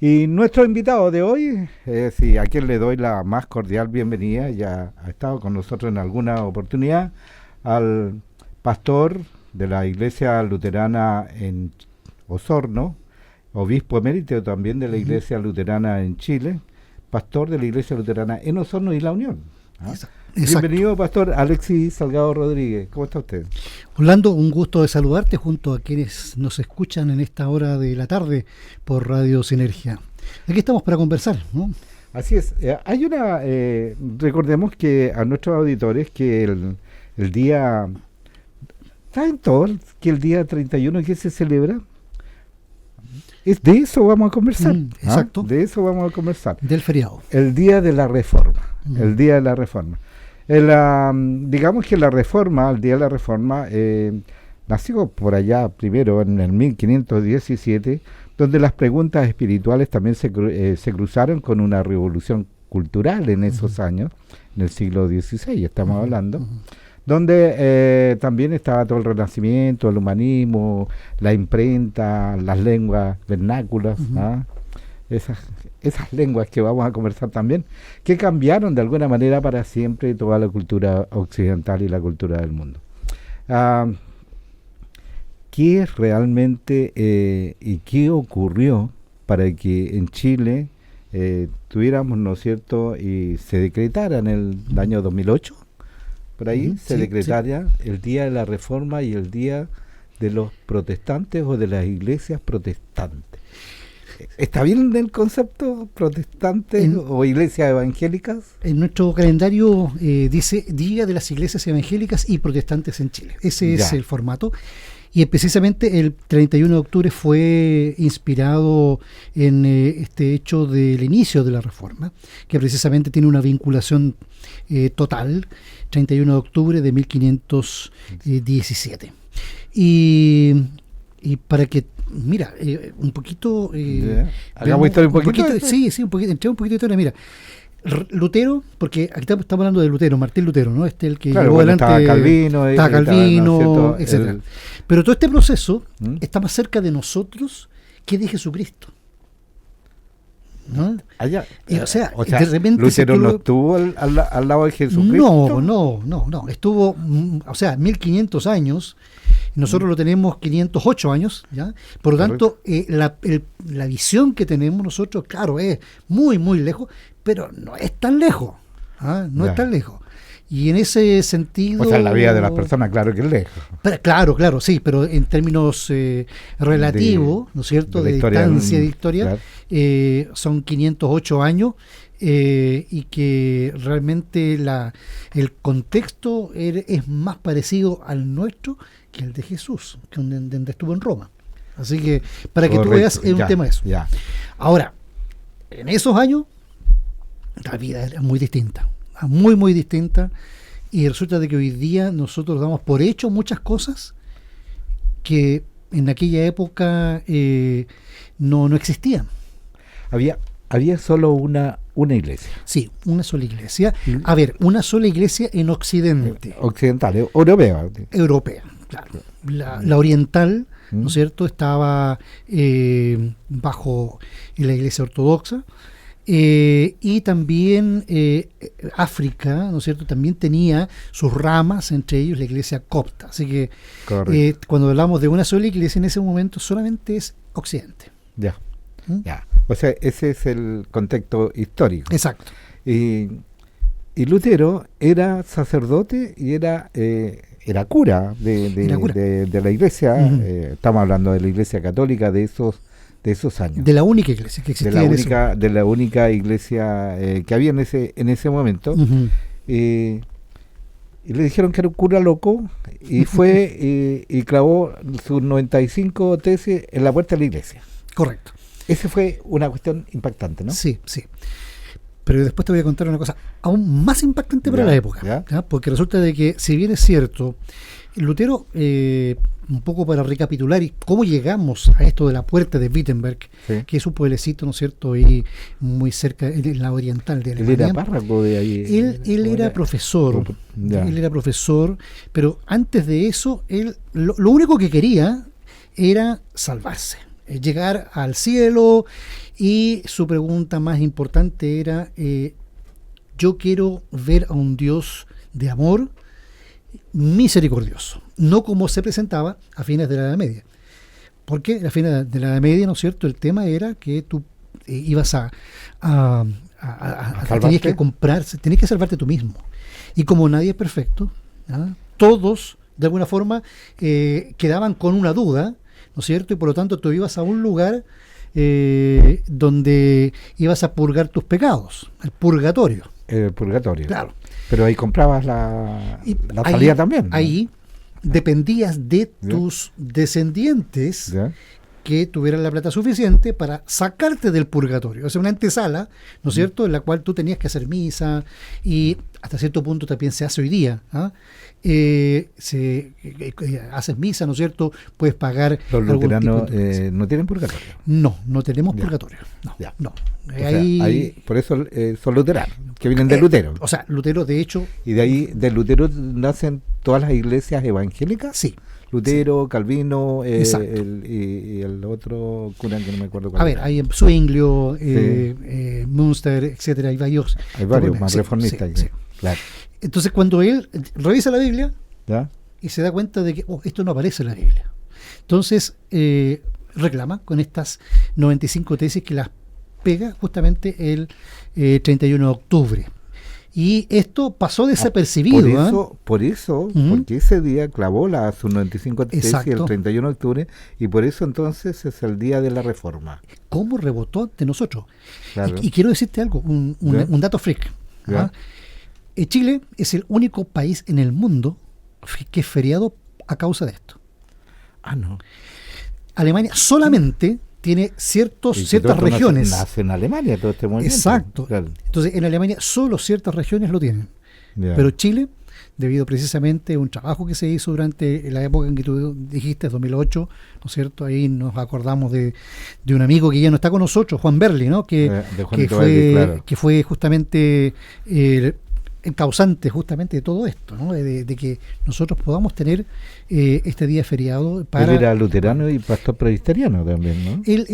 Y nuestro invitado de hoy, a quien le doy la más cordial bienvenida, ya ha estado con nosotros en alguna oportunidad, al pastor de la Iglesia Luterana en Osorno, obispo emérito también de la Iglesia Luterana en Chile, pastor de la Iglesia Luterana en Osorno y La Unión. Exacto. Bienvenido, pastor Alexis Salgado Rodríguez. ¿Cómo está usted? Orlando, un gusto de saludarte junto a quienes nos escuchan en esta hora de la tarde por Radio Sinergia. Aquí estamos para conversar, ¿no? Así es. Hay una... recordemos que a nuestros auditores que el día... ¿Saben todos que el día 31 que se celebra? De eso vamos a conversar. Exacto. De eso vamos a conversar. Del feriado. El día de la Reforma. El día de la Reforma. Digamos que la Reforma, el día de la Reforma, nació por allá primero en el 1517, donde las preguntas espirituales también se cruzaron con una revolución cultural en esos años, en el siglo XVI estamos hablando, donde también estaba todo el Renacimiento, el humanismo, la imprenta, las lenguas vernáculas, esas lenguas que vamos a conversar también, que cambiaron de alguna manera para siempre toda la cultura occidental y la cultura del mundo. ¿Qué realmente y qué ocurrió para que en Chile tuviéramos, ¿no es cierto?, y se decretara en el año 2008, por ahí, se decretara el Día de la Reforma y el Día de los Protestantes o de las iglesias protestantes? ¿Está bien el concepto protestante o iglesias evangélicas? En nuestro calendario dice Día de las Iglesias Evangélicas y Protestantes en Chile. Ese es el formato. Y precisamente el 31 de octubre fue inspirado en este hecho del inicio de la Reforma, que precisamente tiene una vinculación total, 31 de octubre de 1517. Y para que, mira, un poquito... ¿Hagamos historia un poquito? Sí, un poquito, entré un poquito de historia. Mira, Lutero, porque aquí estamos hablando de Lutero, Martín Lutero, ¿no? El que llevó adelante... Estaba Calvino, ¿no? Etcétera. Pero todo este proceso está más cerca de nosotros que de Jesucristo, ¿no? O sea, de repente Lutero no estuvo al lado de Jesucristo. No. Estuvo, 1500 años. Nosotros lo tenemos 508 años, ¿ya? Por lo tanto, la visión que tenemos nosotros, claro, es muy, muy lejos, pero no es tan lejos. Es tan lejos. Y en ese sentido... O sea, la vida de las personas, claro que es lejos. Claro, sí, pero en términos relativos, ¿no es cierto?, de distancia, de historia, claro. Son 508 años, y que realmente el contexto es más parecido al nuestro que el de Jesús, que donde estuvo en Roma. Así que, para que tú veas, es un tema de eso. Ahora, en esos años, la vida era muy distinta. Muy, muy distinta, y resulta de que hoy día nosotros damos por hecho muchas cosas que en aquella época no existían. Había solo una iglesia. Sí, una sola iglesia. A ver, una sola iglesia en Occidente. Occidental, europea. Europea, claro. La oriental, ¿no es cierto?, estaba bajo la iglesia ortodoxa. Y también África, ¿no es cierto?, también tenía sus ramas, entre ellos la iglesia copta. Así que cuando hablamos de una sola iglesia en ese momento solamente es Occidente. Ya. O sea, ese es el contexto histórico. Exacto. Y Lutero era sacerdote y era cura de la iglesia. Estamos hablando de la iglesia católica de esos años. De la única iglesia que existía. De la única iglesia que había en ese momento. Y le dijeron que era un cura loco, y fue y clavó sus 95 tesis en la puerta de la iglesia. Correcto. Esa fue una cuestión impactante, ¿no? Sí. Pero después te voy a contar una cosa aún más impactante para la época. ¿Ya? Porque resulta de que, si bien es cierto, Lutero, un poco para recapitular y cómo llegamos a esto de la puerta de Wittenberg, que es un pueblecito, ¿no es cierto?, ahí muy cerca, en la oriental de Alemania. Él era párroco de ahí. Él era profesor. Él era profesor, pero antes de eso, él lo único que quería era salvarse. llegar al cielo, y su pregunta más importante era, yo quiero ver a un Dios de amor misericordioso, no como se presentaba a fines de la Edad Media. Porque a fines de la Edad Media, ¿no es cierto?, el tema era que tú ibas tenías que comprarse, tenías que salvarte tú mismo. Y como nadie es perfecto, ¿ah?, todos de alguna forma quedaban con una duda, ¿no es cierto? Y por lo tanto tú ibas a un lugar donde ibas a purgar tus pecados, el purgatorio. El purgatorio. Claro. Pero ahí comprabas la salida también, ¿no? Ahí dependías de tus descendientes, ¿ya?, que tuvieran la plata suficiente para sacarte del purgatorio. O sea, una antesala, ¿no es cierto?, en la cual tú tenías que hacer misa, y hasta cierto punto también se hace hoy día. ¿Ah? Haces misa, ¿no es cierto?, puedes pagar. Los luteranos no tienen purgatorio. No tenemos purgatorio. No. Ahí, por eso son luteranos, que vienen de Lutero. O sea, Lutero, de hecho. ¿Y de ahí, de Lutero, nacen todas las iglesias evangélicas? Sí. Lutero, sí. Calvino, y el otro cura que no me acuerdo cuál. A ver, hay Zwinglio, Münster, etcétera, hay varios más reformistas. Sí. Claro. Entonces, cuando él revisa la Biblia, ¿ya?, y se da cuenta de que esto no aparece en la Biblia, entonces reclama con estas 95 tesis que las pega justamente el 31 de octubre. Y esto pasó desapercibido. Por eso, porque ese día clavó sus 95 tesis el 31 de octubre, y por eso entonces es el día de la Reforma. ¿Cómo rebotó ante nosotros? Claro. Y quiero decirte algo, un dato freak. Chile es el único país en el mundo que es feriado a causa de esto. No. Alemania solamente tiene ciertas regiones. Nace en Alemania todo este movimiento. Exacto. Claro. Entonces, en Alemania solo ciertas regiones lo tienen. Yeah. Pero Chile, debido precisamente a un trabajo que se hizo durante la época en que tú dijiste, 2008, ¿no es cierto? Ahí nos acordamos de un amigo que ya no está con nosotros, Juan Berli, ¿no? Que fue justamente el causante justamente de todo esto, ¿no? De que nosotros podamos tener este día feriado para. Él era luterano y pastor presbiteriano también, ¿no? Él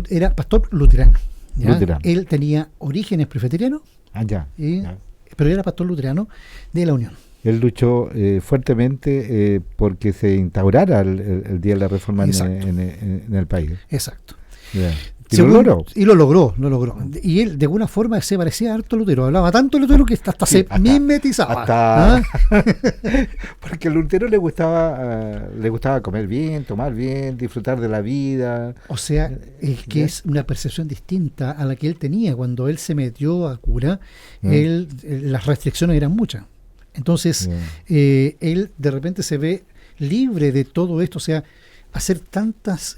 era pastor luterano. Él tenía orígenes presbiterianos, pero era pastor luterano de la Unión. Él luchó fuertemente porque se instaurara el Día de la Reforma en el país. Exacto. Yeah. Y lo logró. Y él, de alguna forma, se parecía harto a Lutero. Hablaba tanto Lutero que hasta se mimetizaba. Porque a Lutero le gustaba comer bien, tomar bien, disfrutar de la vida. O sea, es una percepción distinta a la que él tenía. Cuando él se metió a cura, las restricciones eran muchas. Entonces, él de repente se ve libre de todo esto. O sea, hacer tantas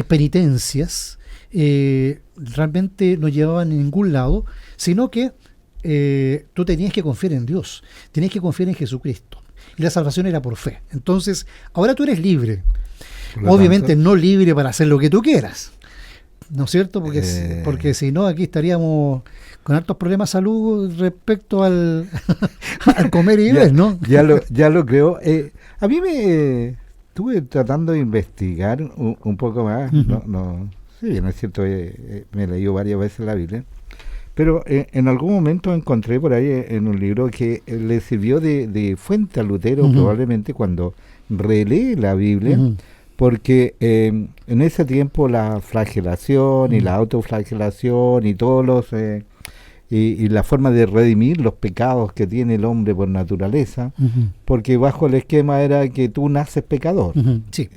penitencias realmente no llevaban a ningún lado, sino que tú tenías que confiar en Dios, tenías que confiar en Jesucristo, y la salvación era por fe. Entonces, ahora tú eres libre, obviamente no libre para hacer lo que tú quieras, ¿no es cierto? Porque si no, aquí estaríamos con hartos problemas de salud respecto al comer y beber, ¿no? Ya lo creo. A mí estuve tratando de investigar un poco más. Sí, bien, es cierto, me he leído varias veces la Biblia, pero en algún momento encontré por ahí en un libro que le sirvió de fuente a Lutero, probablemente cuando relee la Biblia, porque en ese tiempo la flagelación y la autoflagelación y todos los y la forma de redimir los pecados que tiene el hombre por naturaleza, porque bajo el esquema era que tú naces pecador. Sí.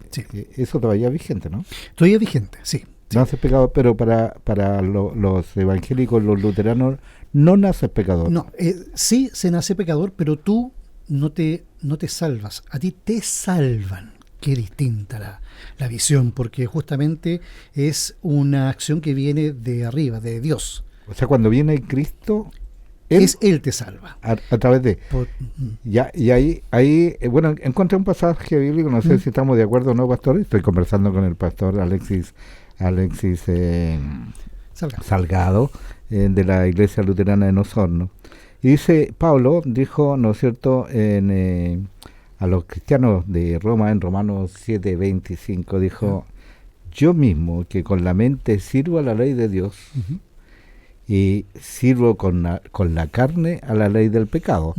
Eso todavía es vigente, ¿no? Todavía es vigente, sí. Naces pecador, pero para los evangélicos, los luteranos, no naces pecador. No, sí se nace pecador, pero tú no te salvas, a ti te salvan. Qué distinta la visión, porque justamente es una acción que viene de arriba, de Dios. O sea, cuando viene Cristo, Él te salva. A través de. Y ahí bueno, encontré un pasaje bíblico, no sé si estamos de acuerdo o no, pastor. Estoy conversando con el pastor Alexis Salgado, de la Iglesia Luterana de Osorno. Y dice, Pablo dijo, ¿no es cierto?, a los cristianos de Roma, en Romanos 7:25, dijo, yo mismo, que con la mente sirvo a la ley de Dios, y sirvo con la carne a la ley del pecado.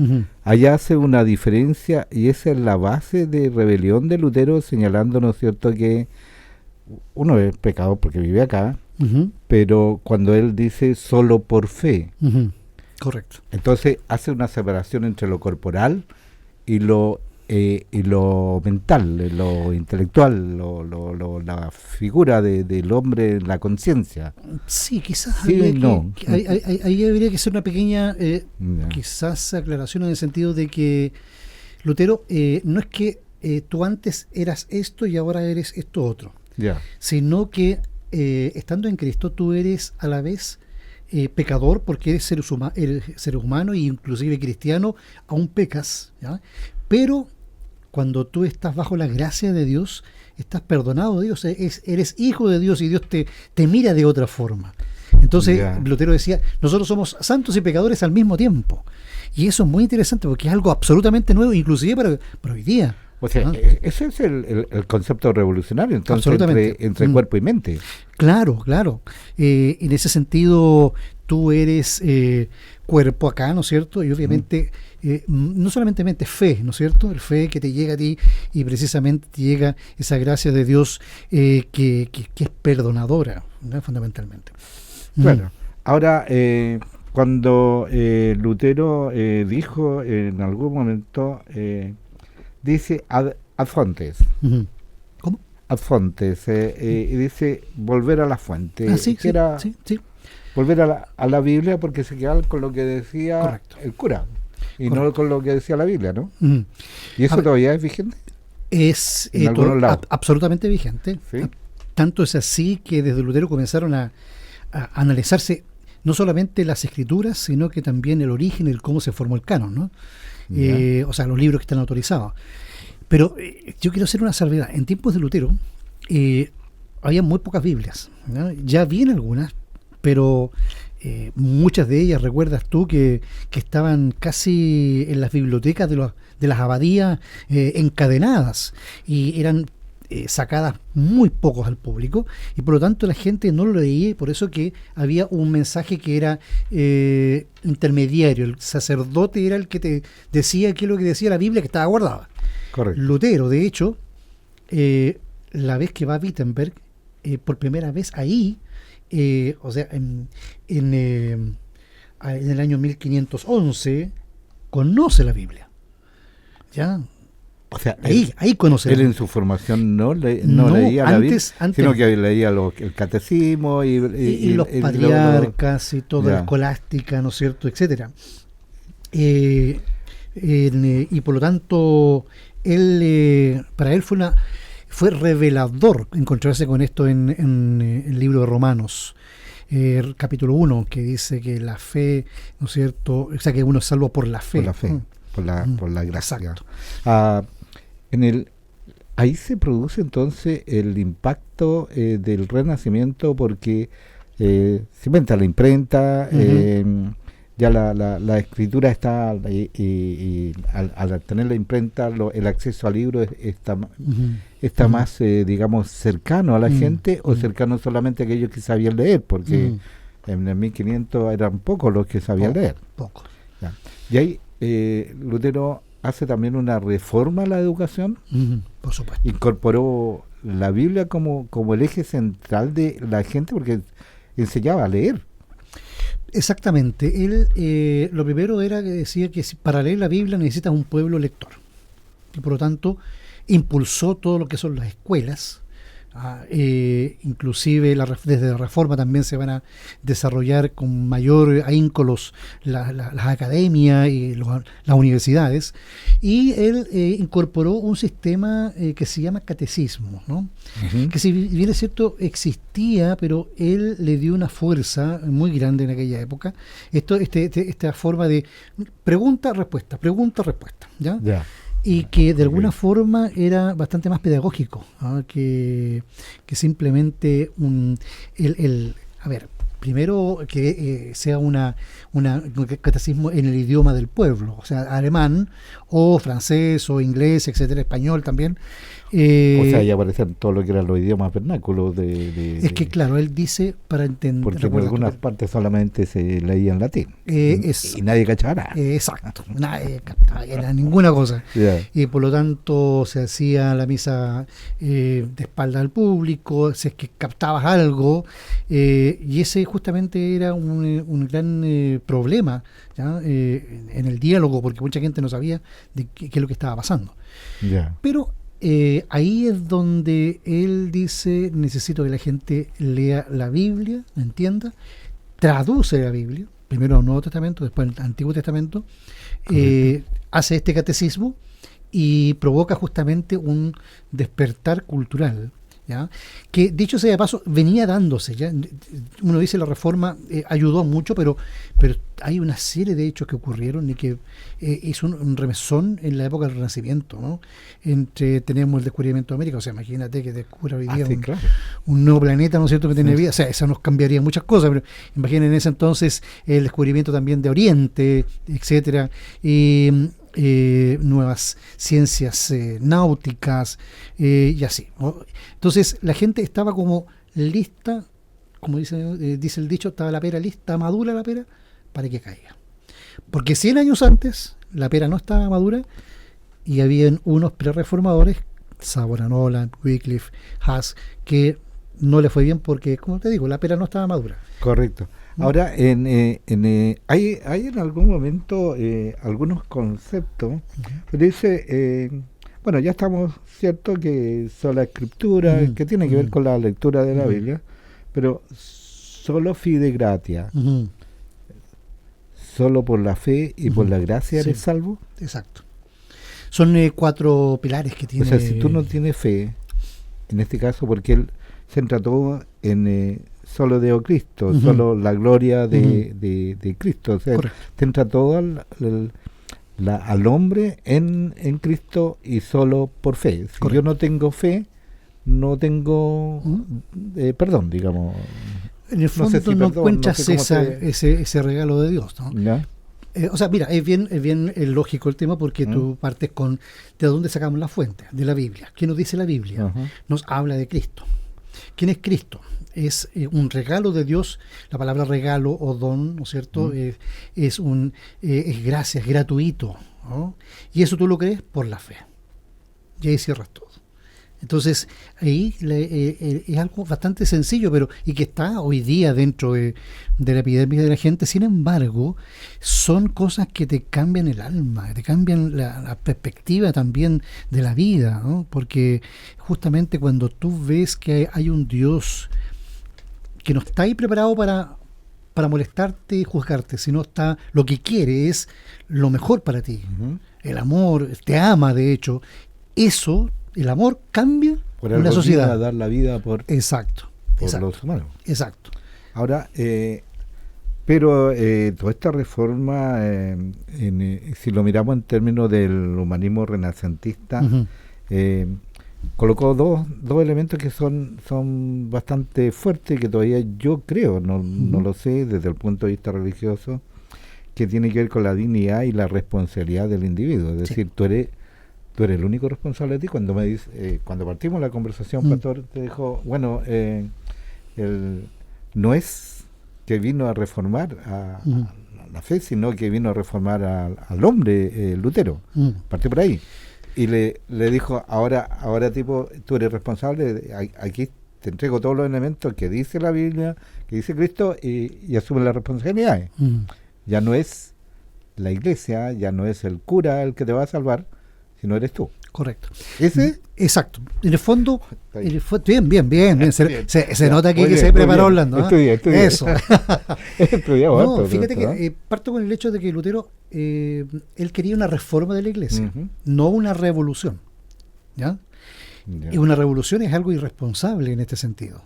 Allá hace una diferencia, y esa es la base de rebelión de Lutero, señalando, ¿no es cierto?, que uno es pecador porque vive acá, pero cuando él dice solo por fe, correcto. Entonces hace una separación entre lo corporal y lo mental, lo intelectual, la figura del hombre en la conciencia. Sí, quizás sí, no. ahí habría que hacer una pequeña quizás aclaración, en el sentido de que Lutero no es que tú antes eras esto y ahora eres esto otro, sino que estando en Cristo tú eres a la vez pecador, porque eres ser humano e inclusive cristiano, aún pecas, ¿ya? Pero cuando tú estás bajo la gracia de Dios, estás perdonado de Dios, eres hijo de Dios, y Dios te mira de otra forma. Entonces Lutero decía, nosotros somos santos y pecadores al mismo tiempo, y eso es muy interesante porque es algo absolutamente nuevo, inclusive para hoy día. O sea, ese es el concepto revolucionario, entonces, entre cuerpo y mente. Claro. En ese sentido, tú eres cuerpo acá, ¿no es cierto? Y obviamente, no solamente mente, fe, ¿no es cierto? El fe que te llega a ti, y precisamente te llega esa gracia de Dios que es perdonadora, ¿no? Fundamentalmente. Claro. Ahora, cuando Lutero dijo en algún momento... dice ad fontes. ¿Cómo? Ad fontes. Y dice volver a la fuente. Sí. Volver a la Biblia, porque se queda con lo que decía el cura y no con lo que decía la Biblia, ¿no? ¿Y eso todavía es vigente? Es absolutamente vigente. ¿Sí? Tanto es así que desde Lutero comenzaron a analizarse no solamente las escrituras, sino que también el origen, el cómo se formó el canon, ¿no? O sea, los libros que están autorizados. Pero yo quiero hacer una salvedad. En tiempos de Lutero había muy pocas Biblias, ¿no? Ya habían algunas, pero muchas de ellas, recuerdas tú, que estaban casi en las bibliotecas de las abadías, encadenadas, y eran sacadas muy pocos al público, y por lo tanto la gente no lo leía, y por eso que había un mensaje que era intermediario. El sacerdote era el que te decía qué es lo que decía la Biblia, que estaba guardada. Correcto. Lutero, de hecho, la vez que va a Wittenberg, por primera vez ahí, o sea, en el año 1511, conoce la Biblia. ¿Ya? O sea, ahí conoce. Él en su formación no leía la Biblia, sino que leía el catecismo y los patriarcas y toda la escolástica, ¿no es cierto?, etcétera. Y por lo tanto, para él fue revelador encontrarse con esto en el libro de Romanos, capítulo 1, que dice que la fe, ¿no es cierto?, o sea, que uno es salvo por la fe. Por la gracia. Exacto. Ahí se produce entonces el impacto del Renacimiento, porque se inventa la imprenta, ya la escritura está, y al tener la imprenta, el acceso al libro está más, digamos, cercano a la gente, o cercano solamente a aquellos que sabían leer, porque en el 1500 eran pocos los que sabían leer. Pocos. Y ahí Lutero hace también una reforma a la educación. Por supuesto. Incorporó la Biblia como el eje central de la gente, porque enseñaba a leer. Exactamente. Él lo primero era que decía que para leer la Biblia necesitas un pueblo lector, y por lo tanto impulsó todo lo que son las escuelas. Inclusive desde la Reforma también se van a desarrollar con mayor ahínco las academias y las universidades, y él incorporó un sistema que se llama catecismo, ¿no? Que, si bien es cierto, existía, pero él le dio una fuerza muy grande en aquella época. Esta forma de pregunta-respuesta, ¿ya? Y que de alguna forma era bastante más pedagógico, que simplemente a ver, primero que sea un catecismo en el idioma del pueblo, o sea, alemán o francés o inglés, etcétera, español también. O sea, ya aparecen todo lo que eran los idiomas vernáculos es que claro, él dice para entender. Porque en algunas partes solamente se leía en latín y nadie cachaba nada. Exacto, nadie captaba ninguna cosa. Yeah. Y por lo tanto se hacía la misa de espalda al público, si es que captabas algo, y ese justamente era un gran problema, ¿ya? En el diálogo, porque mucha gente no sabía de qué es lo que estaba pasando. Yeah. Pero ahí es donde él dice: necesito que la gente lea la Biblia, entienda, traduce la Biblia, primero el Nuevo Testamento, después el Antiguo Testamento, hace este catecismo y provoca justamente un despertar cultural, ¿ya? Que dicho sea de paso venía dándose, ¿ya? Uno dice la Reforma ayudó mucho, pero hay una serie de hechos que ocurrieron y que hizo un remesón en la época del Renacimiento, ¿no? Tenemos el descubrimiento de América, o sea, imagínate que descubra hoy día un nuevo planeta, ¿no es cierto?, que tiene vida, o sea, eso nos cambiaría muchas cosas, pero imaginen en ese entonces el descubrimiento también de Oriente, etcétera, y nuevas ciencias náuticas y así, ¿no? Entonces la gente estaba como lista, como dice el dicho, estaba la pera lista, madura la pera, para que caiga. Porque 100 años antes la pera no estaba madura y habían unos pre-reformadores, Savonarola, Wycliffe, Huss, que no le fue bien porque, como te digo, la pera no estaba madura. Correcto. Ahora, hay en algún momento algunos conceptos, pero dice, bueno, ya estamos cierto que sola escritura, que tiene que ver con la lectura de la Biblia, pero solo fide gratia, solo por la fe y por la gracia eres salvo. Exacto. Son 4 pilares que tiene. O sea, si tú no tienes fe, en este caso, porque él centra todo en solo de Cristo, solo la gloria de Cristo, o sea, centra todo al hombre en Cristo y solo por fe. Si yo no tengo fe, no tengo perdón, digamos. En el fondo no encuentras ese regalo de Dios, ¿no? ¿Ya? O sea, mira, es bien lógico el tema porque tú partes con de dónde sacamos la fuente, de la Biblia. ¿Qué nos dice la Biblia? Nos habla de Cristo. ¿Quién es Cristo? Es un regalo de Dios. La palabra regalo o don, ¿no es cierto? Es gracia, es gratuito, ¿no? Y eso tú lo crees por la fe. Y ahí cierras todo. Entonces, ahí es algo bastante sencillo, pero y que está hoy día dentro de la epidemia de la gente. Sin embargo, son cosas que te cambian el alma, te cambian la perspectiva también de la vida, ¿no? Porque justamente cuando tú ves que hay un Dios que no está ahí preparado para molestarte y juzgarte, sino está, lo que quiere es lo mejor para ti. El amor, te ama de hecho. Eso, el amor cambia una sociedad. A dar la vida por los humanos. Exacto. Ahora, pero toda esta reforma, si lo miramos en términos del humanismo renacentista, colocó dos elementos que son bastante fuertes, que todavía yo creo, no lo sé desde el punto de vista religioso, que tiene que ver con la dignidad y la responsabilidad del individuo. Es decir, tú eres el único responsable de ti. Cuando me dice, cuando partimos la conversación, Pastor te dijo, bueno, no es que vino a reformar a la fe, sino que vino a reformar al hombre, Lutero. Partió por ahí. Y le dijo, ahora tipo, tú eres responsable, aquí te entrego todos los elementos que dice la Biblia, que dice Cristo, y asume las responsabilidades. Ya no es la iglesia, ya no es el cura el que te va a salvar, sino eres tú. Correcto. ¿Ese? Exacto. En el fondo, bien. Se nota aquí que se preparó hablando. Estudié. Eso. No, fíjate que parto con el hecho de que Lutero, él quería una reforma de la iglesia, no una revolución. ¿Ya? Y una revolución es algo irresponsable en este sentido.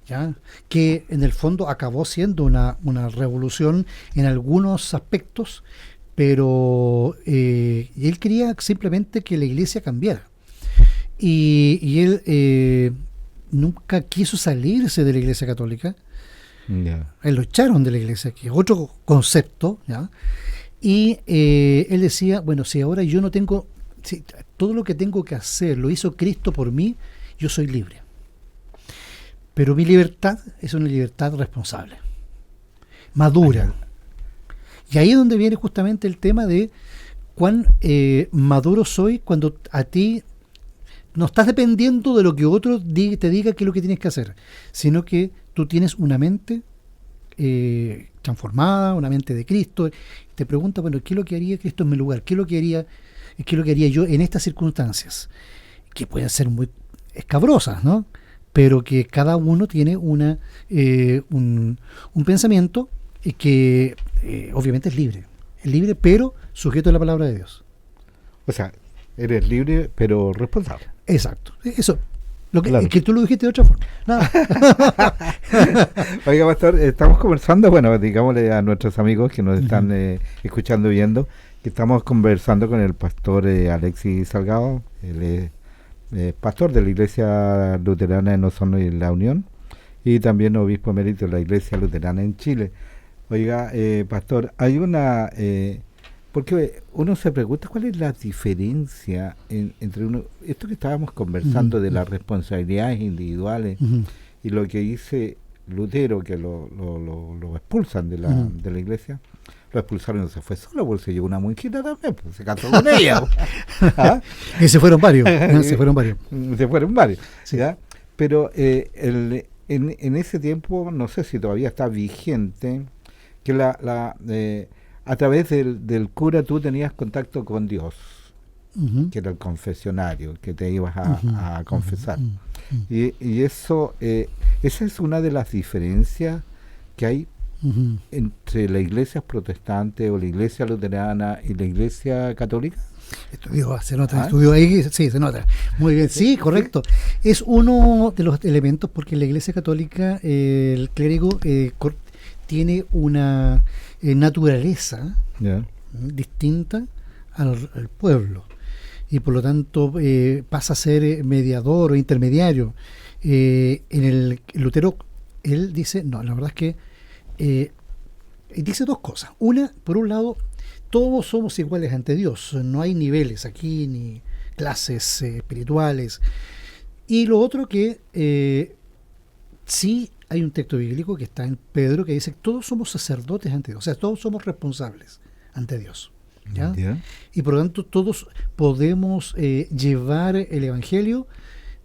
¿Ya? Que en el fondo acabó siendo una revolución en algunos aspectos, pero él quería simplemente que la iglesia cambiara. Y él nunca quiso salirse de la iglesia católica, Él lo echaron de la iglesia, que es otro concepto, ¿ya? Y él decía, bueno, si ahora yo no tengo, si todo lo que tengo que hacer lo hizo Cristo por mí, yo soy libre. Pero mi libertad es una libertad responsable, madura. Y ahí es donde viene justamente el tema de cuán maduro soy cuando a ti no estás dependiendo de lo que otro te diga qué es lo que tienes que hacer, sino que tú tienes una mente transformada, una mente de Cristo. Te pregunta, bueno, ¿qué es lo que haría Cristo en mi lugar? ¿Qué es lo que haría yo en estas circunstancias? Que pueden ser muy escabrosas, ¿no? Pero que cada uno tiene un pensamiento que obviamente es libre, pero sujeto a la palabra de Dios. O sea, eres libre, pero responsable. Exacto, eso. Claro. Que tú lo dijiste de otra forma. Nada. Oiga, pastor, estamos conversando, bueno, digámosle a nuestros amigos que nos están escuchando y viendo, que estamos conversando con el pastor Alexis Salgado, él es pastor de la Iglesia Luterana en Osorno y La Unión, y también obispo emérito de la Iglesia Luterana en Chile. Oiga, pastor, hay una... porque uno se pregunta cuál es la diferencia entre esto que estábamos conversando de las responsabilidades individuales y lo que dice Lutero, que lo expulsan de la iglesia. Lo expulsaron y no se fue solo, porque se llevó una monjita también, pues se casó con ella. ¿Ah? Y se fueron varios. Se fueron varios. Sí. ¿Ya? Pero en ese tiempo, no sé si todavía está vigente, que a través del cura tú tenías contacto con Dios, que era el confesionario, que te ibas a confesar. Y eso, esa es una de las diferencias que hay entre la iglesia protestante o la iglesia luterana y la iglesia católica. Se nota, estudió ahí, sí, se nota. Muy bien, sí, correcto. Es uno de los elementos porque en la iglesia católica el clérigo tiene una naturaleza distinta al pueblo y por lo tanto pasa a ser mediador o intermediario. En el Lutero él dice, no, la verdad es que dice dos cosas. Una, por un lado, todos somos iguales ante Dios, no hay niveles aquí ni clases espirituales. Y lo otro que sí hay un texto bíblico que está en Pedro que dice que todos somos sacerdotes ante Dios, o sea, todos somos responsables ante Dios, ¿ya? Y por lo tanto todos podemos llevar el evangelio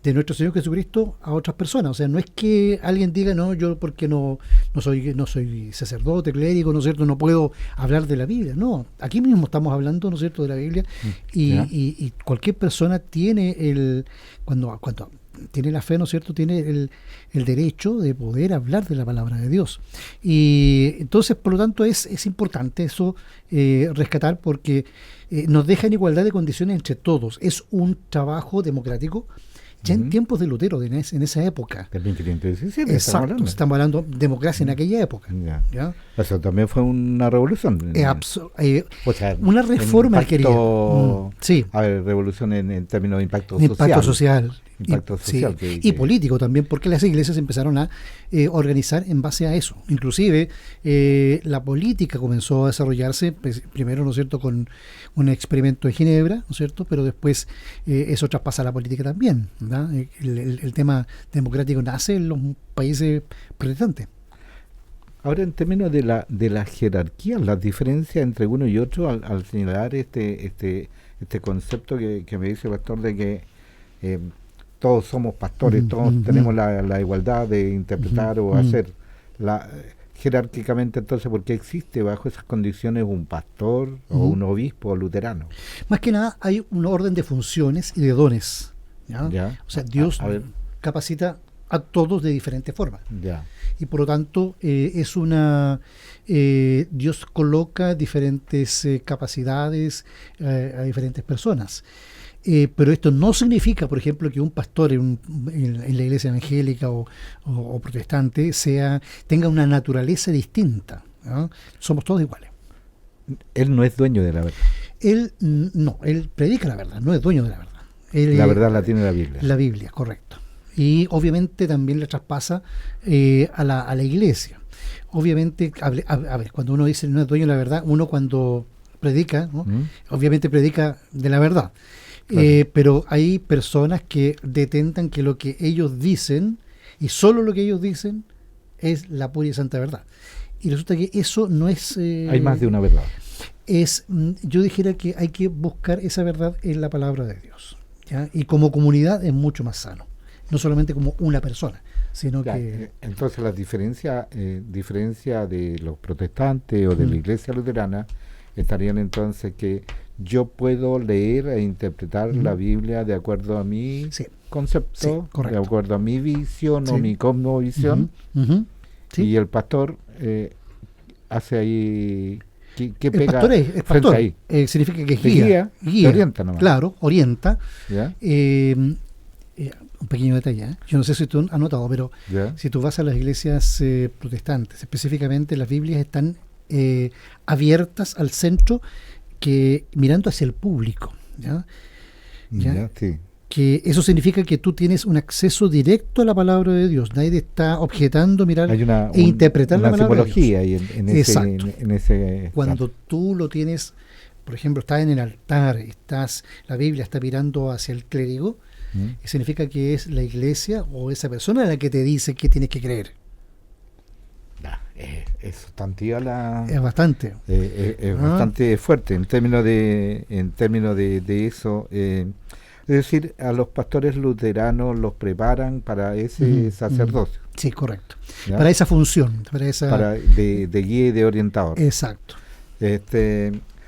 de nuestro Señor Jesucristo a otras personas. O sea, no es que alguien diga, no, yo porque no soy sacerdote, clérigo, ¿no es cierto?, no puedo hablar de la Biblia. No, aquí mismo estamos hablando, ¿no es cierto?, de la Biblia y cualquier persona tiene cuando tiene la fe, ¿no es cierto?, tiene el derecho de poder hablar de la palabra de Dios. Y entonces, por lo tanto, es importante eso rescatar porque nos deja en igualdad de condiciones entre todos. Es un trabajo democrático ya en tiempos de Lutero, en esa época. Del 1517. Exacto, estamos hablando de democracia en aquella época. ¿Ya? Eso también fue una revolución. O sea, una reforma él quería. Sí. A ver, revolución en términos de impacto social. Impacto social. Y político también, porque las iglesias empezaron a organizar en base a eso. Inclusive la política comenzó a desarrollarse, pues, primero, ¿no es cierto?, con un experimento en Ginebra, ¿no es cierto?, pero después eso traspasa a la política también, ¿verdad? El tema democrático nace en los países protestantes. Ahora, en términos de la jerarquía, la diferencia entre uno y otro, al señalar este concepto que me dice el pastor de que todos somos pastores, todos tenemos la igualdad de interpretar o hacer jerárquicamente, entonces, ¿por qué existe bajo esas condiciones un pastor o un obispo luterano? Más que nada hay un orden de funciones y de dones. ¿Ya? O sea, Dios capacita a todos de diferentes formas. Y por lo tanto, Dios coloca diferentes capacidades a diferentes personas. Pero esto no significa, por ejemplo, que un pastor en la iglesia evangélica o protestante tenga una naturaleza distinta, ¿no? Somos todos iguales. Él no es dueño de la verdad. Él predica la verdad, no es dueño de la verdad. La verdad la tiene la Biblia. La Biblia, correcto. Y obviamente también le traspasa a la iglesia. obviamente, a ver, cuando uno dice no es dueño de la verdad, uno cuando predica, ¿no? Obviamente predica de la verdad. Claro. Pero hay personas que detentan que lo que ellos dicen, y solo lo que ellos dicen, es la pura y santa verdad. Y resulta que eso no es... hay más de una verdad. Yo dijera que hay que buscar esa verdad en la palabra de Dios, ¿ya? Y como comunidad es mucho más sano, no solamente como una persona, sino ya, que... Entonces la diferencia de los protestantes o de la iglesia luterana estarían entonces que yo puedo leer e interpretar la Biblia de acuerdo a mi concepto, de acuerdo a mi visión o mi cosmovisión, y el pastor hace ahí... ¿Qué el pega pastor es pastor, ahí? Significa que es guía, orienta nomás. Claro, orienta. Un pequeño detalle, yo no sé si tú has notado, pero si tú vas a las iglesias protestantes, específicamente las Biblias están abiertas al centro, que mirando hacia el público, ¿ya? Sí. Que eso significa que tú tienes un acceso directo a la palabra de Dios. Nadie está objetando mirar e interpretar la palabra de Dios. Hay una simbología en ese cuando tú lo tienes, por ejemplo, estás en el altar, la Biblia está mirando hacia el clérigo, significa que es la iglesia o esa persona la que te dice que tienes que creer. Es sustantiva es bastante bastante fuerte en términos de eso. Es decir, a los pastores luteranos los preparan para ese sacerdocio. Sí, correcto. ¿Ya? Para esa función, de guía y de orientador. Exacto.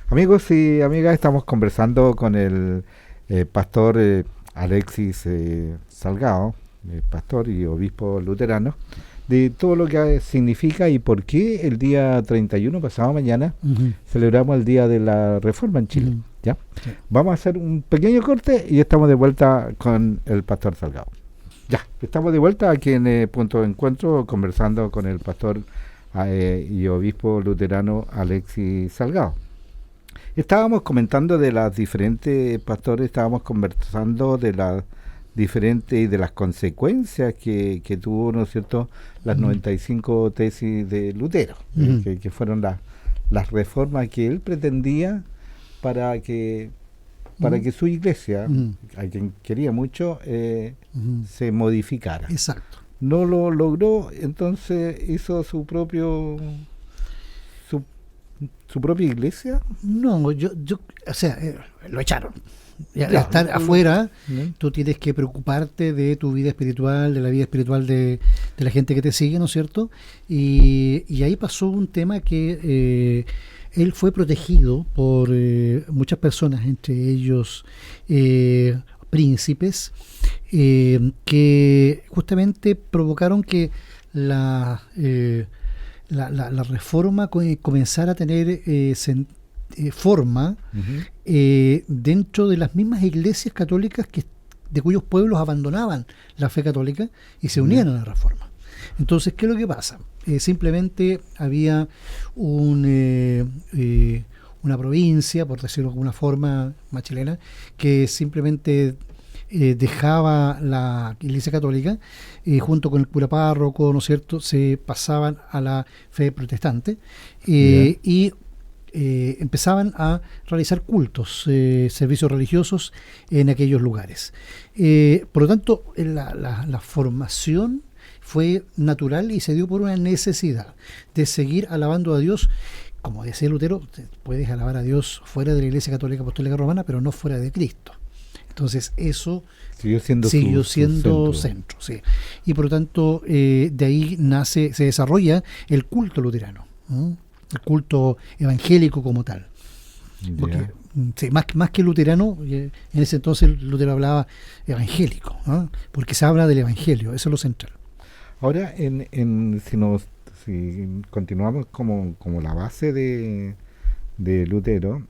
Amigos y amigas, estamos conversando con el pastor Alexis Salgado, pastor y obispo luterano, de todo lo que significa y por qué el día 31, pasado mañana, celebramos el Día de la Reforma en Chile. ¿Ya? Sí. Vamos a hacer un pequeño corte y estamos de vuelta con el pastor Salgado. Ya, estamos de vuelta aquí en Punto de Encuentro, conversando con el pastor y obispo luterano Alexis Salgado. Estábamos comentando de las diferentes pastores, estábamos conversando de las diferentes y de las consecuencias que tuvo, ¿no es cierto?, las 95 tesis de Lutero, que fueron las reformas que él pretendía para que su iglesia, a quien quería mucho, se modificara. Exacto. No lo logró, entonces hizo su propia iglesia. No, lo echaron. Al estar afuera, tú tienes que preocuparte de tu vida espiritual, de la vida espiritual de la gente que te sigue, ¿no es cierto? Y ahí pasó un tema que él fue protegido por muchas personas, entre ellos príncipes, que justamente provocaron que la reforma comenzara a tener forma dentro de las mismas iglesias católicas de cuyos pueblos abandonaban la fe católica y se unían a la reforma. Entonces, ¿qué es lo que pasa? Simplemente había una provincia, por decirlo de alguna forma más chilena, que simplemente dejaba la iglesia católica junto con el cura párroco, ¿no es cierto?, se pasaban a la fe protestante y empezaban a realizar cultos, servicios religiosos en aquellos lugares. Por lo tanto, la formación fue natural y se dio por una necesidad de seguir alabando a Dios. Como decía Lutero, puedes alabar a Dios fuera de la Iglesia Católica Apostólica Romana, pero no fuera de Cristo. Entonces eso siguió siendo centro, sí. Y por lo tanto de ahí se desarrolla el culto luterano, el culto evangélico como tal. Porque, sí, más que luterano, en ese entonces Lutero hablaba evangélico, porque se habla del evangelio, eso es lo central. Ahora, si continuamos como la base de Lutero,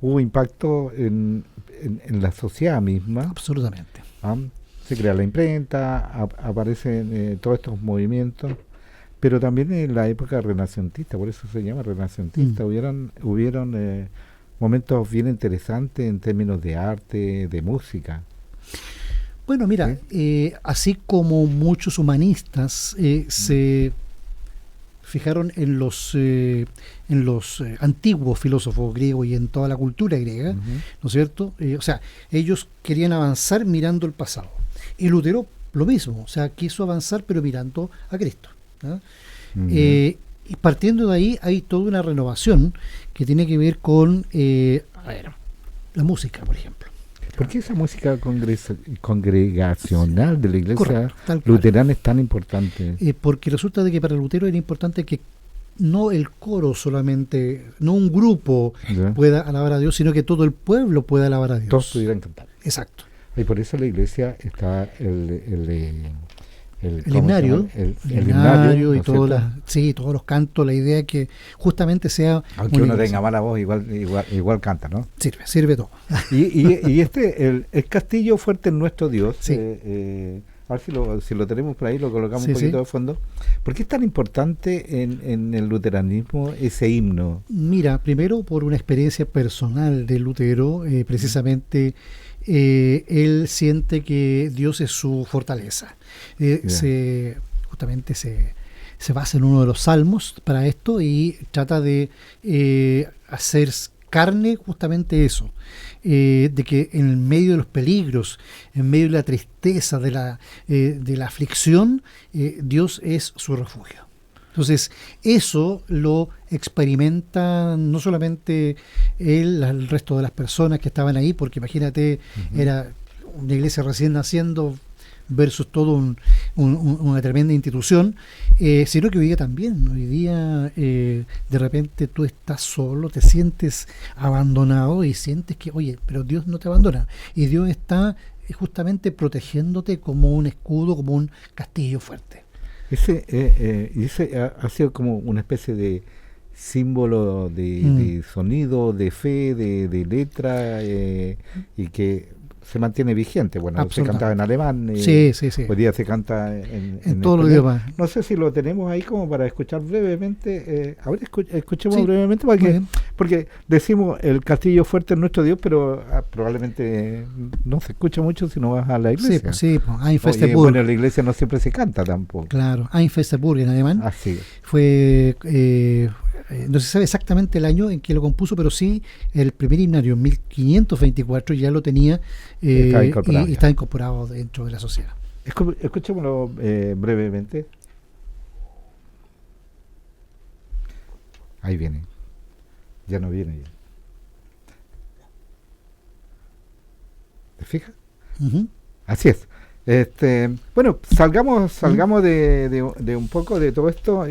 hubo impacto en la sociedad misma. Absolutamente. Se crea la imprenta, aparecen todos estos movimientos, pero también en la época renacentista, por eso se llama renacentista, hubieron momentos bien interesantes en términos de arte, de música. Bueno, mira, así como muchos humanistas se fijaron en los antiguos filósofos griegos y en toda la cultura griega, ¿no es cierto? O sea, ellos querían avanzar mirando el pasado. Y Lutero lo mismo, o sea, quiso avanzar pero mirando a Cristo, ¿no? Y partiendo de ahí hay toda una renovación que tiene que ver con la música, por ejemplo. ¿Por qué esa música congregacional de la iglesia luterana es tan importante? Porque resulta de que para Lutero era importante que no el coro solamente, no un grupo pueda alabar a Dios, sino que todo el pueblo pueda alabar a Dios. Todos pudieran cantar. Exacto. Y por eso en la iglesia está el himnario, y todos los cantos. La idea es que justamente sea, aunque uno tenga mala voz, igual canta, ¿no? Sirve todo. y el castillo fuerte en nuestro Dios, sí. A ver si lo tenemos por ahí, lo colocamos un poquito de fondo. ¿Por qué es tan importante en el luteranismo ese himno? Mira, primero por una experiencia personal de Lutero, precisamente él siente que Dios es su fortaleza. Justamente se basa en uno de los salmos para esto y trata de hacer carne justamente eso, de que en medio de los peligros, en medio de la tristeza, de la aflicción, Dios es su refugio. Entonces, eso lo experimenta no solamente él, el resto de las personas que estaban ahí, porque imagínate, era una iglesia recién naciendo versus todo una tremenda institución, sino que hoy día también. Hoy día, de repente tú estás solo, te sientes abandonado y sientes que, oye, pero Dios no te abandona. Y Dios está justamente protegiéndote como un escudo, como un castillo fuerte. Ese ha sido como una especie de símbolo de sonido, de fe, de letra, y que se mantiene vigente. Bueno, se cantaba en alemán, sí. Hoy día se canta en todos los idiomas. No sé si lo tenemos ahí como para escuchar brevemente. A ver, escuchemos brevemente, porque decimos el castillo fuerte es nuestro Dios, pero probablemente no se escucha mucho si no vas a la iglesia. Ein Festeburg. Bueno, en la iglesia no siempre se canta tampoco. Claro, Ein Festeburg en alemán. Así fue... no se sabe exactamente el año en que lo compuso, pero sí el primer himnario en 1524 ya lo tenía y está incorporado dentro de la sociedad. Escuchémoslo brevemente. Ahí viene. Ya no viene ya. ¿Te fijas? Así es. Bueno, salgamos de un poco de todo esto.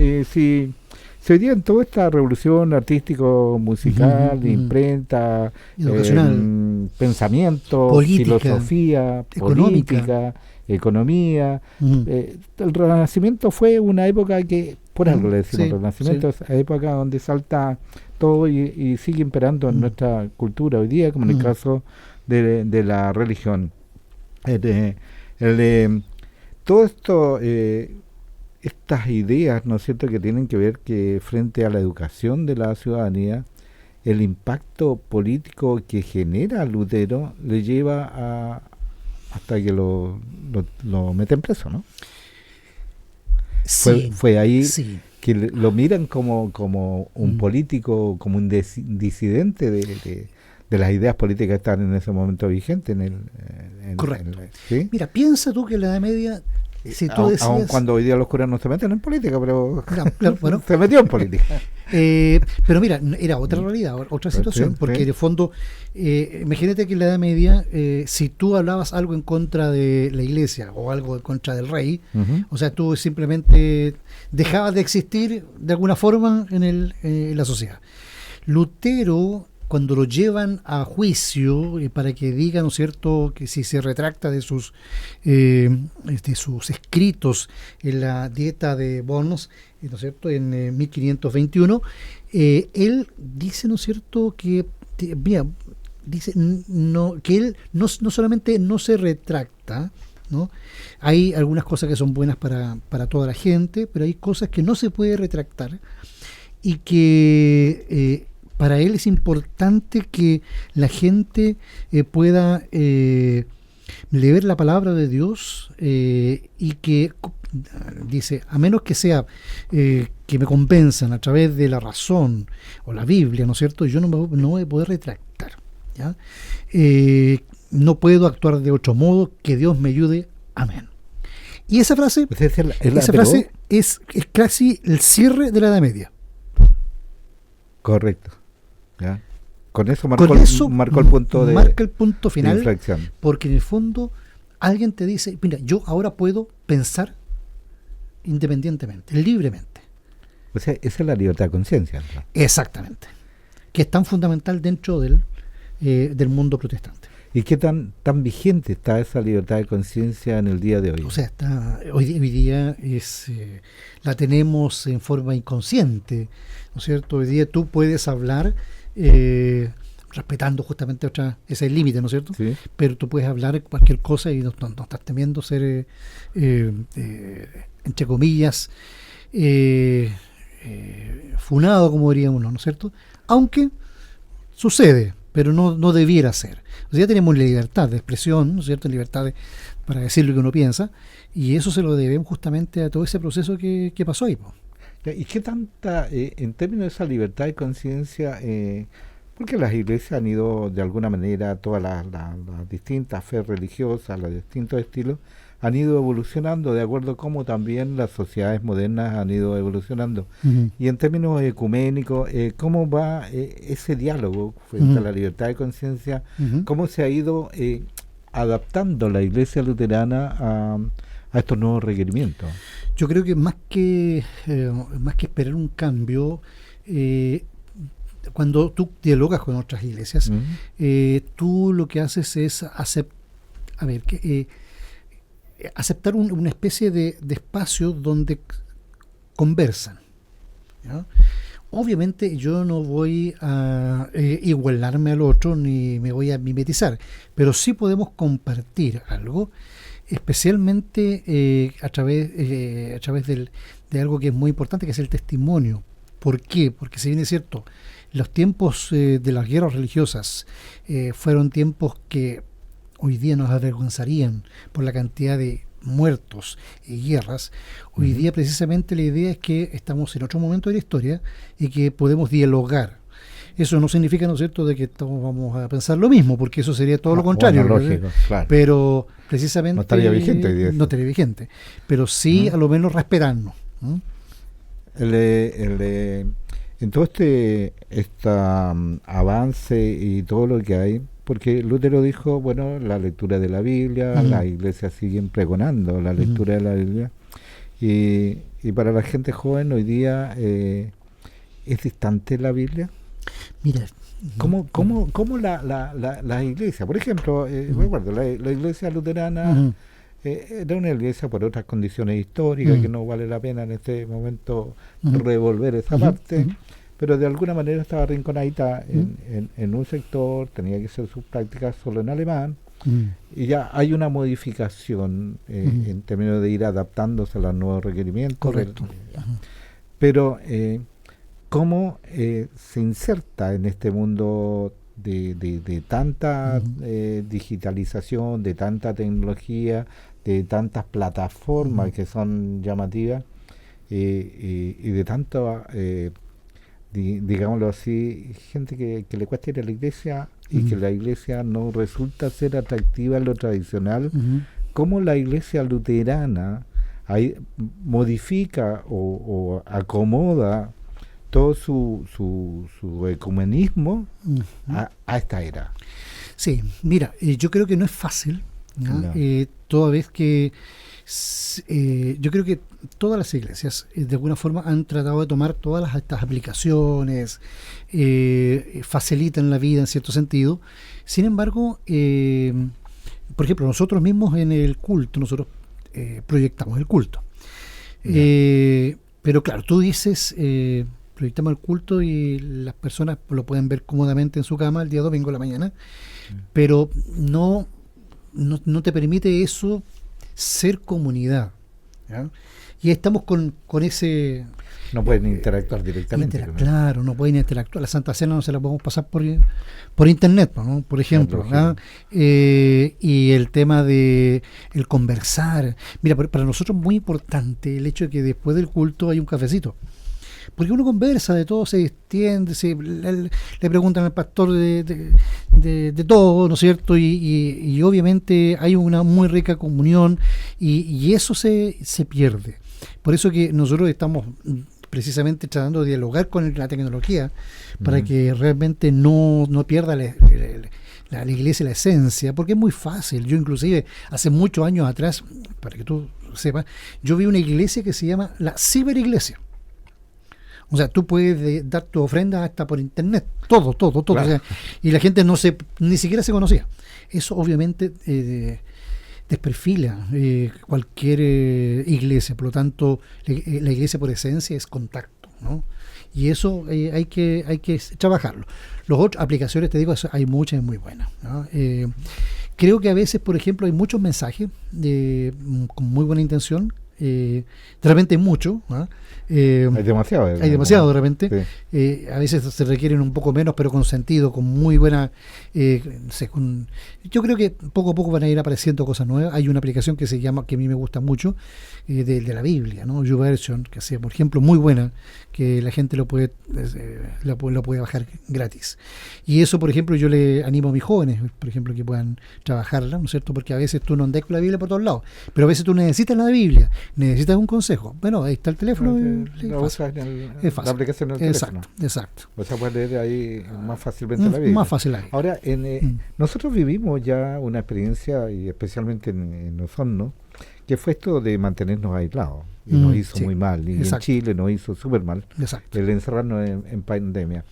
Si hoy día en toda esta revolución artístico-musical, imprenta, educacional, pensamiento, política, filosofía, política, economía, el Renacimiento fue una época que, por algo le decimos Renacimiento, es la época donde salta todo y sigue imperando en nuestra cultura hoy día, como en el caso de la religión. Todo esto... estas ideas, ¿no es cierto?, que tienen que ver que frente a la educación de la ciudadanía, el impacto político que genera Lutero le lleva hasta que lo meten preso, ¿no? Sí, fue ahí que lo miran como un político, como un disidente de las ideas políticas que están en ese momento vigentes. Correcto. ¿Sí? Mira, piensa tú que en la Edad Media... Si tú decías, aun cuando hoy día los curas no se meten en política, pero bueno, se metió en política. Pero mira, era otra realidad, otra situación, porque de fondo, imagínate que en la Edad Media, si tú hablabas algo en contra de la iglesia o algo en contra del rey, o sea, tú simplemente dejabas de existir de alguna forma en la sociedad. Lutero, cuando lo llevan a juicio para que diga, ¿no es cierto?, que si se retracta de sus escritos en la Dieta de Worms, ¿no es cierto?, en 1521, él dice, ¿no es cierto?, que dice que él no solamente no se retracta, ¿no? Hay algunas cosas que son buenas para toda la gente, pero hay cosas que no se puede retractar y que para él es importante que la gente pueda leer la palabra de Dios y que dice, a menos que sea que me convenzan a través de la razón o la Biblia, ¿no es cierto? Yo no voy a poder retractar, ¿ya? No puedo actuar de otro modo, que Dios me ayude, amén. Y esa frase, frase es casi el cierre de la Edad Media. Correcto. ¿Ya? Con eso marcó el punto de marca el punto final, inflexión. Porque en el fondo alguien te dice, mira, yo ahora puedo pensar independientemente, libremente. O sea, esa es la libertad de conciencia, ¿no? Exactamente. Que es tan fundamental dentro del mundo protestante. ¿Y qué tan vigente está esa libertad de conciencia en el día de hoy? O sea, hoy día la tenemos en forma inconsciente, ¿no es cierto? Hoy día tú puedes hablar respetando justamente ese límite, ¿no es cierto? ¿Sí? Pero tú puedes hablar cualquier cosa y no estás temiendo ser, entre comillas, funado, como diría uno, ¿no es cierto? Aunque sucede, pero no debiera ser. O sea, ya tenemos libertad de expresión, ¿no es cierto? Libertad para decir lo que uno piensa, y eso se lo debemos justamente a todo ese proceso que pasó ahí, po. ¿Y qué tanta, en términos de esa libertad de conciencia, porque las iglesias han ido de alguna manera, todas las distintas fe religiosas, los distintos estilos, han ido evolucionando de acuerdo a cómo también las sociedades modernas han ido evolucionando? Uh-huh. Y en términos ecuménicos, ¿cómo va ese diálogo frente a la libertad de conciencia? Uh-huh. ¿Cómo se ha ido adaptando la iglesia luterana a estos nuevos requerimientos? Yo creo que más que esperar un cambio, cuando tú dialogas con otras iglesias, Uh-huh. tú lo que haces es aceptar una especie de espacio donde conversan, ¿ya? Obviamente yo no voy a igualarme al otro ni me voy a mimetizar, pero sí podemos compartir algo, especialmente a través de algo que es muy importante, que es el testimonio. ¿Por qué? Porque si bien es cierto, los tiempos de las guerras religiosas fueron tiempos que hoy día nos avergonzarían por la cantidad de muertos y guerras. Hoy día precisamente la idea es que estamos en otro momento de la historia y que podemos dialogar. Eso no significa, ¿no es cierto?, de que todos vamos a pensar lo mismo, porque eso sería todo lo contrario. Bueno, lógico, claro. Pero precisamente no estaría vigente hoy día. No estaría vigente. Pero sí, a lo menos respetarnos. En todo este avance y todo lo que hay, porque Lutero dijo, bueno, la lectura de la Biblia, las iglesias siguen pregonando la lectura de la Biblia, y para la gente joven hoy día es distante la Biblia. Mira, ¿Cómo la iglesia, por ejemplo, recuerdo, la iglesia luterana era una iglesia por otras condiciones históricas que no vale la pena en este momento revolver esa parte, pero de alguna manera estaba rinconadita en un sector, tenía que hacer sus prácticas solo en alemán, y ya hay una modificación en términos de ir adaptándose a los nuevos requerimientos. Correcto. Pero ¿cómo se inserta en este mundo de tanta digitalización, de tanta tecnología, de tantas plataformas que son llamativas, y de tanto, digámoslo así, gente que le cuesta ir a la iglesia y que la iglesia no resulta ser atractiva en lo tradicional? ¿Cómo la iglesia luterana ahí modifica o acomoda todo su ecumenismo a esta era? Sí, mira, yo creo que no es fácil, ¿no? Toda vez que yo creo que todas las iglesias de alguna forma han tratado de tomar todas estas aplicaciones, facilitan la vida en cierto sentido. Sin embargo, por ejemplo, nosotros mismos en el culto, nosotros proyectamos el culto. Pero claro, tú dices, proyectamos el culto y las personas lo pueden ver cómodamente en su cama el día domingo en la mañana, pero no te permite eso ser comunidad, ¿ya? y estamos con ese... No pueden interactuar directamente. Claro, no pueden interactuar. La Santa Cena no se la podemos pasar por internet, ¿no? Por ejemplo. Claro, y el tema de el conversar. Mira, para nosotros es muy importante el hecho de que después del culto hay un cafecito. Porque uno conversa de todo, se extiende, le preguntan al pastor de todo, ¿no es cierto? Y obviamente hay una muy rica comunión y eso se pierde. Por eso que nosotros estamos precisamente tratando de dialogar con la tecnología para que realmente no pierda la iglesia la esencia, porque es muy fácil. Yo inclusive hace muchos años atrás, para que tú sepas, yo vi una iglesia que se llama la ciberiglesia. O sea, tú puedes dar tu ofrenda hasta por internet, todo. Claro. O sea, y la gente ni siquiera se conocía. Eso obviamente desperfila cualquier iglesia. Por lo tanto, la iglesia por esencia es contacto, ¿no? Y eso hay que trabajarlo. Las otras aplicaciones, te digo, hay muchas muy buenas, ¿no? Creo que a veces, por ejemplo, hay muchos mensajes con muy buena intención. De repente hay mucho, ¿no? Hay demasiado. Hay demasiado de repente. Sí. A veces se requieren un poco menos, pero con sentido, con muy buena... yo creo que poco a poco van a ir apareciendo cosas nuevas. Hay una aplicación que se llama, que a mí me gusta mucho, de la Biblia, ¿no? YouVersion, que sea, por ejemplo, muy buena, que la gente lo puede bajar gratis. Y eso, por ejemplo, yo le animo a mis jóvenes, por ejemplo, que puedan trabajarla, ¿no es cierto? Porque a veces tú no andas con la Biblia por todos lados, pero a veces tú necesitas la Biblia, necesitas un consejo. Bueno, ahí está el teléfono. Es fácil. La aplicación del teléfono. Exacto. O sea, puedes leer ahí más fácilmente la Biblia. Más fácil ahí. Ahora, nosotros vivimos ya una experiencia, y especialmente en Osorno, que fue esto de mantenernos aislados. Y nos hizo muy mal. Y en Chile nos hizo súper mal. Exacto. El encerrarnos en pandemia.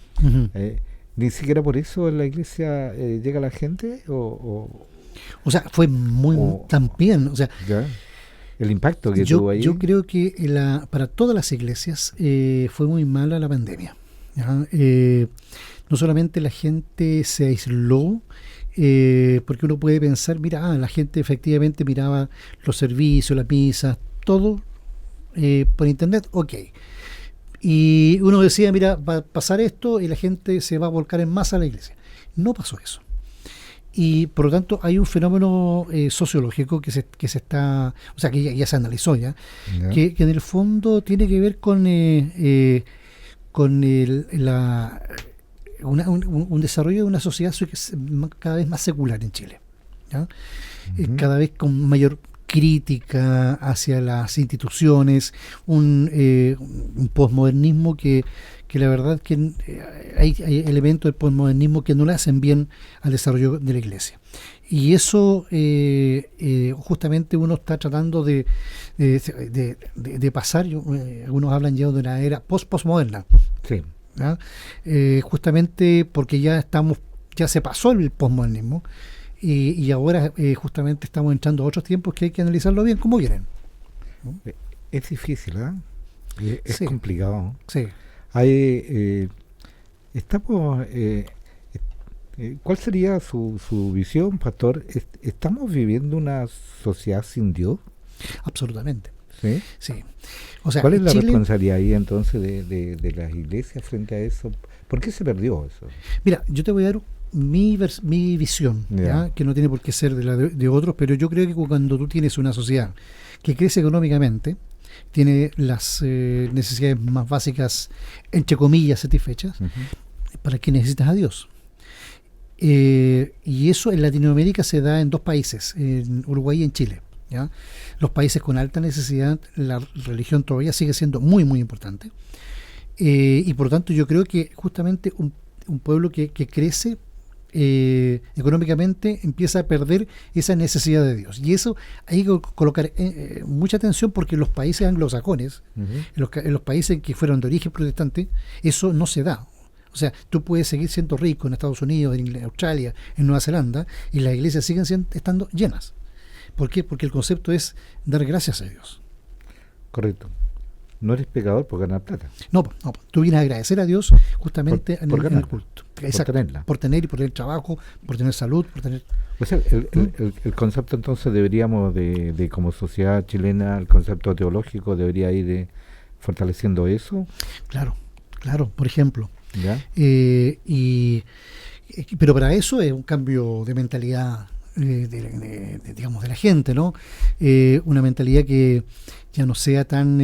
Ni siquiera por eso en la iglesia llega la gente o sea, fue muy también, o sea, ¿ya? El impacto que tuvo ahí. Yo creo que para todas las iglesias fue muy mala la pandemia. No solamente la gente se aisló, porque uno puede pensar, mira, la gente efectivamente miraba los servicios, las misas, todo por internet, ok. Y uno decía, mira, va a pasar esto y la gente se va a volcar en masa a la iglesia. No pasó eso. Y por lo tanto hay un fenómeno sociológico que se está, o sea, que ya se analizó que en el fondo tiene que ver con un desarrollo de una sociedad cada vez más secular en Chile, ¿ya? Cada vez con mayor crítica hacia las instituciones, un posmodernismo que la verdad que hay elementos del posmodernismo que no le hacen bien al desarrollo de la iglesia. Y eso justamente uno está tratando de pasar. Algunos hablan ya de una era postmoderna. Sí. Justamente porque ya se pasó el posmodernismo. Y ahora justamente estamos entrando a otros tiempos que hay que analizarlo bien cómo vienen. Es difícil, es complicado. Sí. ¿Cuál sería su visión, pastor? ¿Estamos viviendo una sociedad sin Dios? Absolutamente. ¿Sí? Sí. O sea, ¿cuál es la responsabilidad ahí entonces de las iglesias frente a eso? ¿Por qué se perdió eso? Mira, yo te voy a dar mi visión, que no tiene por qué ser de la de otros, pero yo creo que cuando tú tienes una sociedad que crece económicamente, tiene las necesidades más básicas, entre comillas, satisfechas, ¿para qué necesitas a Dios? Y eso en Latinoamérica se da en dos países, en Uruguay y en Chile, ¿ya? Los países con alta necesidad, la religión todavía sigue siendo muy, muy importante. Y por lo tanto yo creo que justamente un pueblo que crece económicamente empieza a perder esa necesidad de Dios, y eso hay que colocar mucha atención, porque en los países anglosajones, en los países que fueron de origen protestante, eso no se da. O sea, tú puedes seguir siendo rico en Estados Unidos, en Australia, en Nueva Zelanda, y las iglesias siguen estando llenas. ¿Por qué? Porque el concepto es dar gracias a Dios. Correcto. no eres pecador por ganar plata. No, tú vienes a agradecer a Dios justamente por en el culto. Exacto, por tener y por tener trabajo, por tener salud, por tener... O sea, el concepto entonces deberíamos de como sociedad chilena, el concepto teológico debería ir fortaleciendo eso. Claro, por ejemplo. ¿Ya? Pero para eso es un cambio de mentalidad digamos, de la gente, ¿no? Una mentalidad que ya no sea tan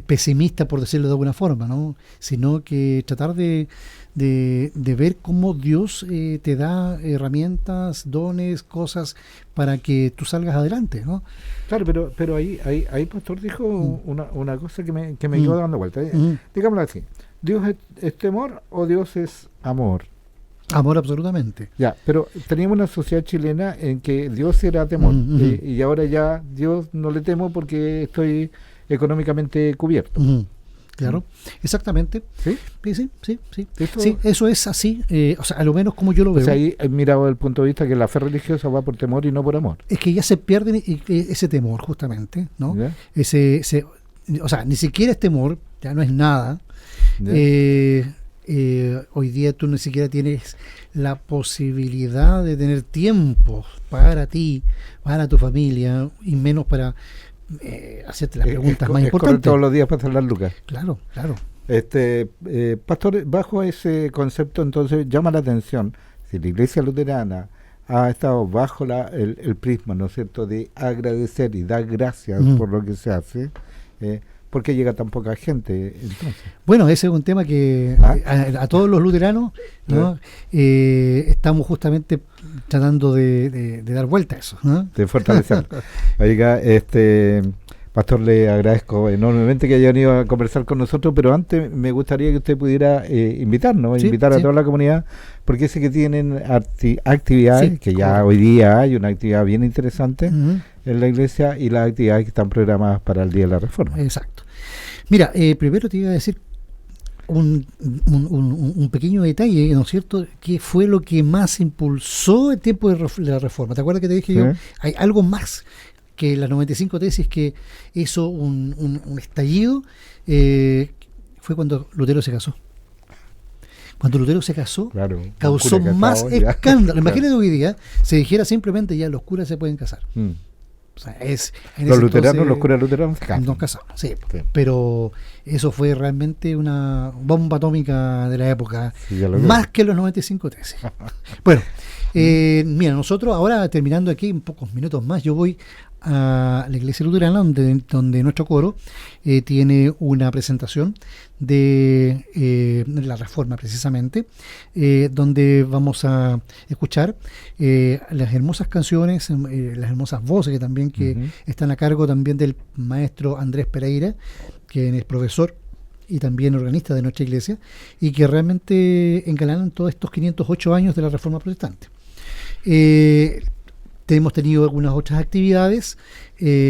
pesimista, por decirlo de alguna forma, ¿no? Sino que tratar de ver cómo Dios te da herramientas, dones, cosas para que tú salgas adelante, ¿no? Claro, pero ahí Pastor dijo una cosa que me quedó dando vuelta. Digámoslo así, ¿Dios es temor o Dios es amor? Amor, absolutamente. Ya, pero teníamos una sociedad chilena en que Dios era temor, y ahora ya Dios no le temo porque estoy económicamente cubierto. Claro, exactamente. ¿Sí? Sí. Sí, eso es así, o sea, a lo menos como yo lo veo. O sea, ahí mirado desde el punto de vista que la fe religiosa va por temor y no por amor. Es que ya se pierde ese temor, justamente, ¿no? ¿Ya? O sea, ni siquiera es temor, ya no es nada. Hoy día tú ni siquiera tienes la posibilidad de tener tiempo para ti, para tu familia, y menos para hacerte las preguntas más importantes. Todos los días para hacer las lucas. Claro. Pastor, bajo ese concepto entonces llama la atención, si la Iglesia Luterana ha estado bajo el prisma, ¿no es cierto?, de agradecer y dar gracias por lo que se hace, ¿por qué llega tan poca gente entonces? Bueno, ese es un tema que a todos los luteranos, ¿no? Estamos justamente tratando de dar vuelta a eso, ¿no? De fortalecer. Oiga, Pastor, le agradezco enormemente que haya venido a conversar con nosotros, pero antes me gustaría que usted pudiera invitarnos, invitar a toda la comunidad, porque sé que tienen actividades, que ya hoy día hay una actividad bien interesante en la iglesia, y las actividades que están programadas para el Día de la Reforma. Exacto. Mira, primero te iba a decir un pequeño detalle, ¿no es cierto?, que fue lo que más impulsó el tiempo de la Reforma. ¿Te acuerdas que te dije yo? Hay algo más que las 95 tesis que hizo un estallido, fue cuando Lutero se casó. Cuando Lutero se casó, causó más escándalo. Imagínate hoy día, se dijera simplemente ya los curas se pueden casar. O sea, los luteranos, los curas luteranos nos casaron, sí. Pero eso fue realmente una bomba atómica de la época, más que los 95 tesis. Bueno, mira, nosotros ahora, terminando aquí, en pocos minutos más, yo voy a la iglesia luterana donde nuestro coro tiene una presentación de la Reforma, precisamente, donde vamos a escuchar las hermosas canciones, las hermosas voces que también están a cargo también del maestro Andrés Pereira, quien es profesor y también organista de nuestra iglesia, y que realmente engalanan todos estos 508 años de la Reforma Protestante. Hemos tenido algunas otras actividades,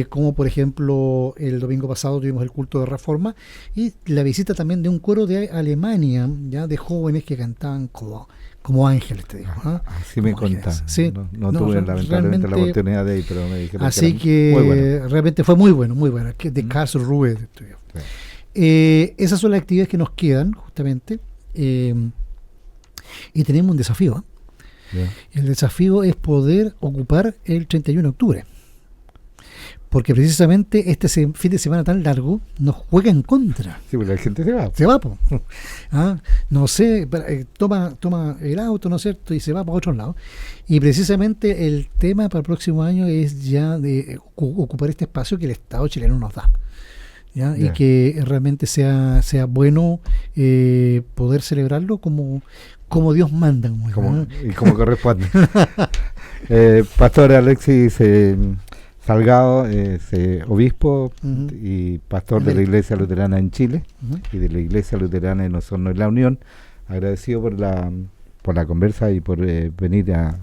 como por ejemplo el domingo pasado tuvimos el culto de Reforma y la visita también de un coro de Alemania, ya de jóvenes que cantaban como ángeles, te digo. Así me contaron. Sí, no tuve lamentablemente la oportunidad de ir, pero me dijeron así que realmente fue muy bueno, de Karlsruhe. Esas son las actividades que nos quedan justamente, y tenemos un desafío. El desafío es poder ocupar el 31 de octubre, porque precisamente este fin de semana tan largo nos juega en contra. Sí, porque la gente se va, po. No sé, toma el auto, ¿no es cierto?, y se va para otro lado. Y precisamente el tema para el próximo año es ya de ocupar este espacio que el Estado chileno nos da. Y que realmente sea bueno poder celebrarlo como Dios manda. Y como corresponde. Pastor Alexis Salgado, obispo y pastor de la Iglesia Luterana en Chile y de la Iglesia Luterana en Osorno en la Unión, agradecido por la conversa y por venir a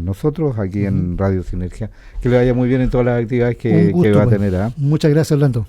nosotros aquí en Radio Sinergia. Que le vaya muy bien en todas las actividades que va a tener. Muchas gracias, Orlando.